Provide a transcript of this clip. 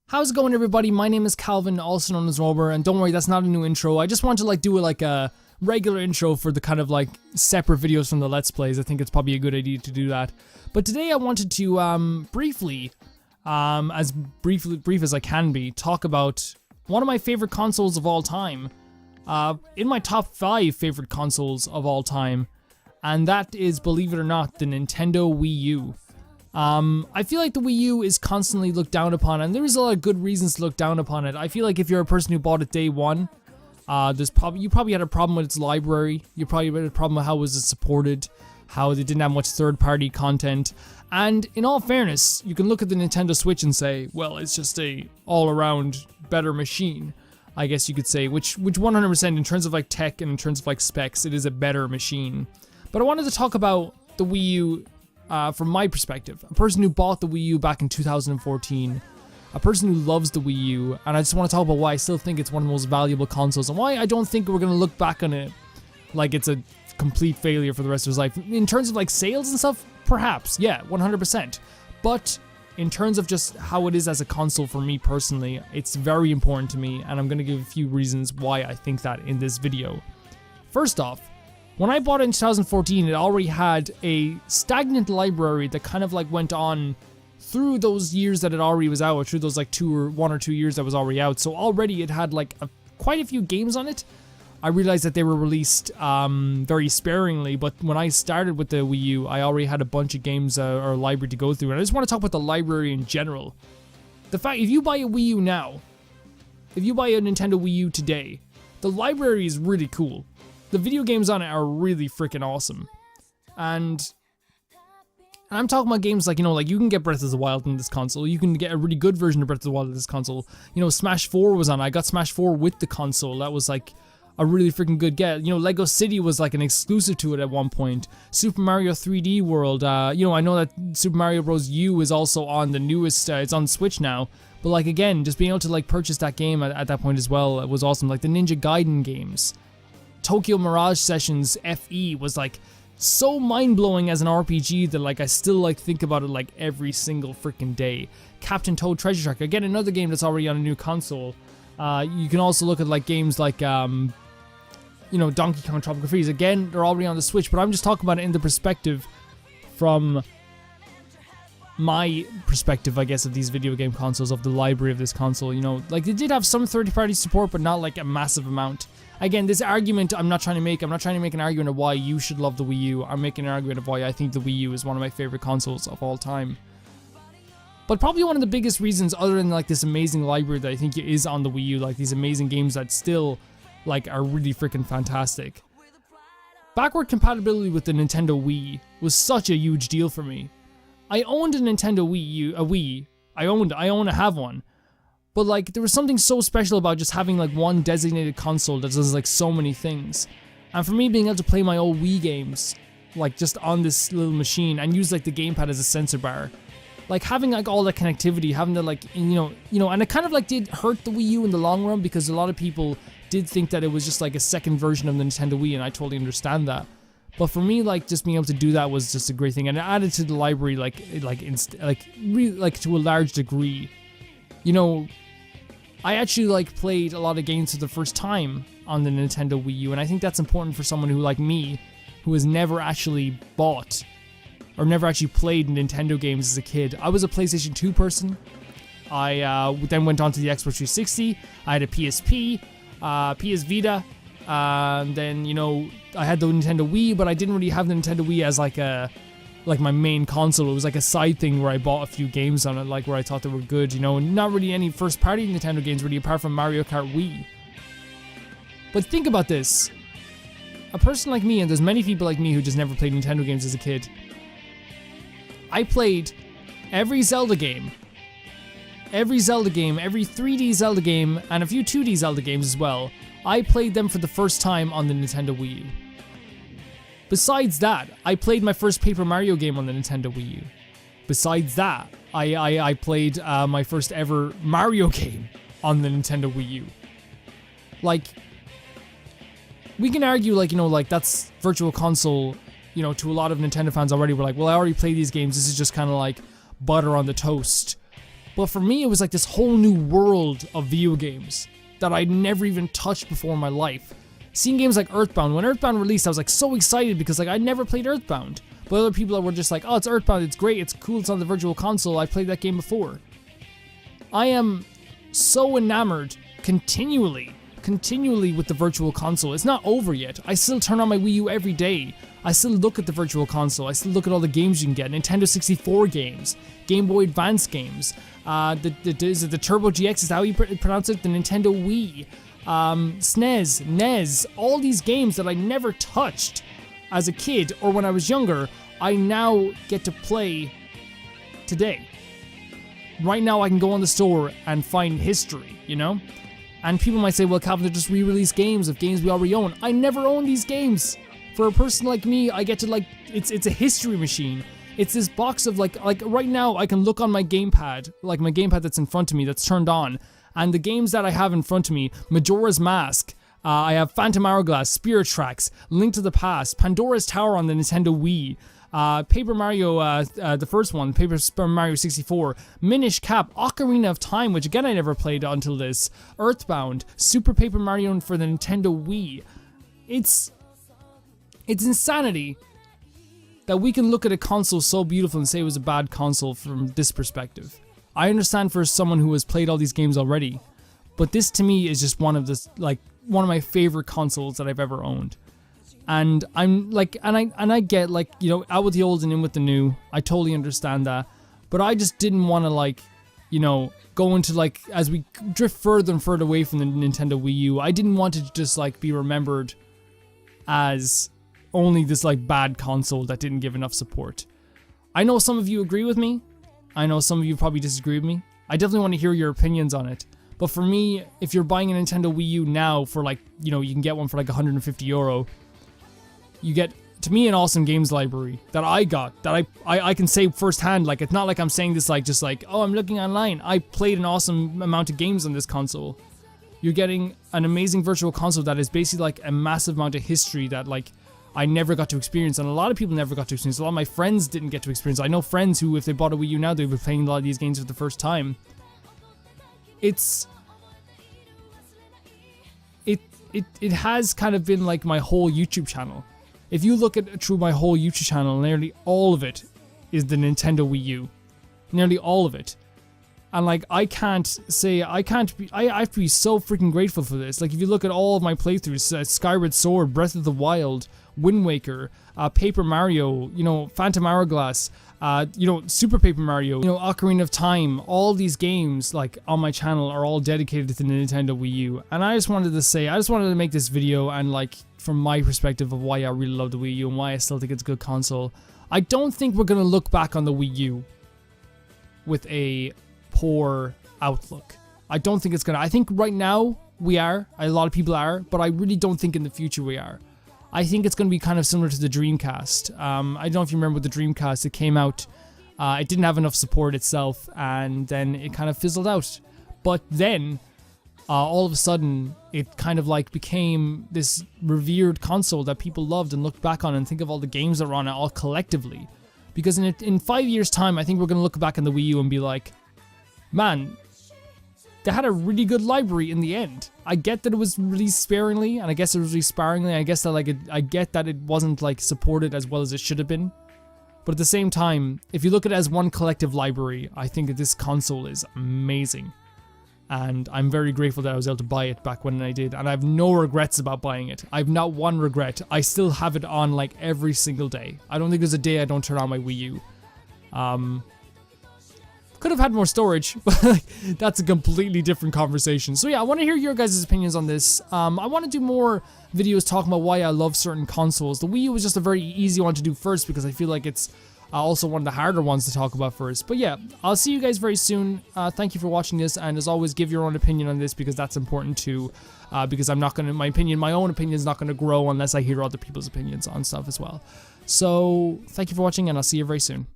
How's it going, everybody? My name is Calvin, also known as Rober, and don't worry, that's not a new intro. I just want to do a regular intro for the kind of separate videos from the Let's Plays. I think it's probably a good idea to do that. But today I wanted to briefly, as brief as I can be, talk about one of my favorite consoles of all time. In my top 5 favorite consoles of all time, and that is, believe it or not, the Nintendo Wii U. I feel like the Wii U is constantly looked down upon, and there's a lot of good reasons to look down upon it. I feel like if you're a person who bought it day one, you probably had a problem with its library. You probably had a problem with how was it supported, how they didn't have much third-party content. And in all fairness, you can look at the Nintendo Switch and say, well, it's just a all-around better machine, I guess you could say, which 100% in terms of tech and in terms of specs, it is a better machine. But I wanted to talk about the Wii U from my perspective, a person who bought the Wii U back in 2014, a person who loves the Wii U, and I just want to talk about why I still think it's one of the most valuable consoles, and why I don't think we're going to look back on it like it's a complete failure for the rest of his life. In terms of sales and stuff, perhaps, yeah, 100%. But in terms of just how it is as a console for me personally, it's very important to me, and I'm going to give a few reasons why I think that in this video. First off, when I bought it in 2014, it already had a stagnant library that kind of went on through those years that it already was out, or through those 1 or 2 years that was already out. So already it had quite a few games on it. I realized that they were released very sparingly, but when I started with the Wii U, I already had a bunch of games or library to go through. And I just want to talk about the library in general. The fact, if you buy a Wii U now, if you buy a Nintendo Wii U today, the library is really cool. The video games on it are really freaking awesome. And I'm talking about games you can get Breath of the Wild in this console. You can get a really good version of Breath of the Wild in this console. Smash 4 was on it. I got Smash 4 with the console. That was a really freaking good get. Lego City was an exclusive to it at one point. Super Mario 3D World. I know that Super Mario Bros. U is also on the newest, it's on Switch now. But again, just being able to purchase that game at that point as well was awesome. The Ninja Gaiden games. Tokyo Mirage Sessions FE was so mind-blowing as an RPG that I still think about it every single freaking day. Captain Toad Treasure Tracker, again another game that's already on a new console. You can also look at games Donkey Kong Tropical Freeze. Again, they're already on the Switch, but I'm just talking about it in the perspective from my perspective, I guess, of these video game consoles, of the library of this console. They did have some third-party support, but not a massive amount. Again, this argument I'm not trying to make an argument of why you should love the Wii U. I'm making an argument of why I think the Wii U is one of my favorite consoles of all time. But probably one of the biggest reasons, other than this amazing library that I think is on the Wii U, these amazing games that still are really freaking fantastic. Backward compatibility with the Nintendo Wii was such a huge deal for me. I owned a Nintendo Wii U, a Wii. I have one. But there was something so special about just having one designated console that does so many things. And for me, being able to play my old Wii games just on this little machine and use the gamepad as a sensor bar, having all that connectivity, having to and it kind of did hurt the Wii U in the long run, because a lot of people did think that it was just a second version of the Nintendo Wii, and I totally understand that. But for me, just being able to do that was just a great thing, and it added to the library really to a large degree. I actually played a lot of games for the first time on the Nintendo Wii U, and I think that's important for someone who, like me, who has never actually bought or never actually played Nintendo games as a kid. I was a PlayStation 2 person. I then went on to the Xbox 360. I had a PSP, PS Vita, and then I had the Nintendo Wii, but I didn't really have the Nintendo Wii as my main console. It was a side thing where I bought a few games on it, where I thought they were good, and not really any first-party Nintendo games really, apart from Mario Kart Wii. But think about this. A person like me, and there's many people like me who just never played Nintendo games as a kid, I played every Zelda game, every 3D Zelda game, and a few 2D Zelda games as well. I played them for the first time on the Nintendo Wii U. Besides that, I played my first Paper Mario game on the Nintendo Wii U. Besides that, I played my first ever Mario game on the Nintendo Wii U. We can argue, that's Virtual Console, to a lot of Nintendo fans already. We're well, I already played these games. This is just kind of butter on the toast. But for me, it was like this whole new world of video games that I'd never even touched before in my life. Seeing games like Earthbound, when Earthbound released, I was like so excited because like I'd never played Earthbound. But other people were just like, oh, it's Earthbound, it's great, it's cool, it's on the Virtual Console, I played that game before. I am so enamored continually with the Virtual Console. It's not over yet. I still turn on my Wii U every day. I still look at the Virtual Console. I still look at all the games you can get. Nintendo 64 games, Game Boy Advance games, is it the Turbo GX, is that how you pronounce it? The Nintendo Wii, SNES, NES, all these games that I never touched as a kid or when I was younger, I now get to play today. Right now I can go on the store and find history, you know? And people might say, well, Calvin, they're just re-release games of games we already own. I never owned these games. For a person like me, I get to like, it's a history machine. It's this box of like right now I can look on my gamepad, like my gamepad that's in front of me, that's turned on. And the games that I have in front of me, Majora's Mask, I have Phantom Hourglass, Spirit Tracks, Link to the Past, Pandora's Tower on the Nintendo Wii, Paper Mario, the first one, Paper Mario 64, Minish Cap, Ocarina of Time, which again I never played until this, Earthbound, Super Paper Mario for the Nintendo Wii. It's insanity that we can look at a console so beautiful and say it was a bad console from this perspective. I understand for someone who has played all these games already, but this to me is just one of my favorite consoles that I've ever owned. And I'm like, and I get like, you know, out with the old and in with the new. I totally understand that, but I just didn't want to like, you know, go into like, as we drift further and further away from the Nintendo Wii U, I didn't want it to just like be remembered as only this like bad console that didn't give enough support. I know some of you agree with me. I know some of you probably disagree with me. I definitely want to hear your opinions on it. But for me, if you're buying a Nintendo Wii U now for like, you know, you can get one for like €150, you get, to me, an awesome games library that I got, that I can say firsthand. Like, it's not like I'm saying this like, just like, oh, I'm looking online. I played an awesome amount of games on this console. You're getting an amazing Virtual Console that is basically like a massive amount of history that like I never got to experience, and a lot of people never got to experience. A lot of my friends didn't get to experience. I know friends who, if they bought a Wii U now, they'd be playing a lot of these games for the first time. It has kind of been like my whole YouTube channel. If you look at through my whole YouTube channel, nearly all of it is the Nintendo Wii U. Nearly all of it. And like, I have to be so freaking grateful for this. Like, if you look at all of my playthroughs, Skyward Sword, Breath of the Wild, Wind Waker, Paper Mario, you know, Phantom Hourglass, you know, Super Paper Mario, you know, Ocarina of Time, all these games like on my channel are all dedicated to the Nintendo Wii U. And I just wanted to make this video and like, from my perspective of why I really love the Wii U and why I still think it's a good console. I don't think we're gonna look back on the Wii U with a poor outlook. I don't think it's gonna. I think right now we are. A lot of people are, but I really don't think in the future we are. I think it's gonna be kind of similar to the Dreamcast. I don't know if you remember with the Dreamcast, it came out, it didn't have enough support itself, and then it kind of fizzled out. But then, all of a sudden, it kind of like became this revered console that people loved and looked back on and think of all the games that were on it all collectively. Because in 5 years' time, I think we're gonna look back on the Wii U and be like, man, they had a really good library in the end. I get that it was released sparingly, and I guess it was released sparingly. I guess that I get that it wasn't like supported as well as it should have been. But at the same time, if you look at it as one collective library, I think that this console is amazing. And I'm very grateful that I was able to buy it back when I did, and I have no regrets about buying it. I have not one regret. I still have it on like every single day. I don't think there's a day I don't turn on my Wii U. Could have had more storage, but that's a completely different conversation. So yeah, I want to hear your guys' opinions on this. I want to do more videos talking about why I love certain consoles. The Wii U was just a very easy one to do first because I feel like it's also one of the harder ones to talk about first. But yeah, I'll see you guys very soon. Thank you for watching this, and as always, give your own opinion on this because that's important too. Because I'm not gonna, my own opinion is not gonna grow unless I hear other people's opinions on stuff as well. So thank you for watching, and I'll see you very soon.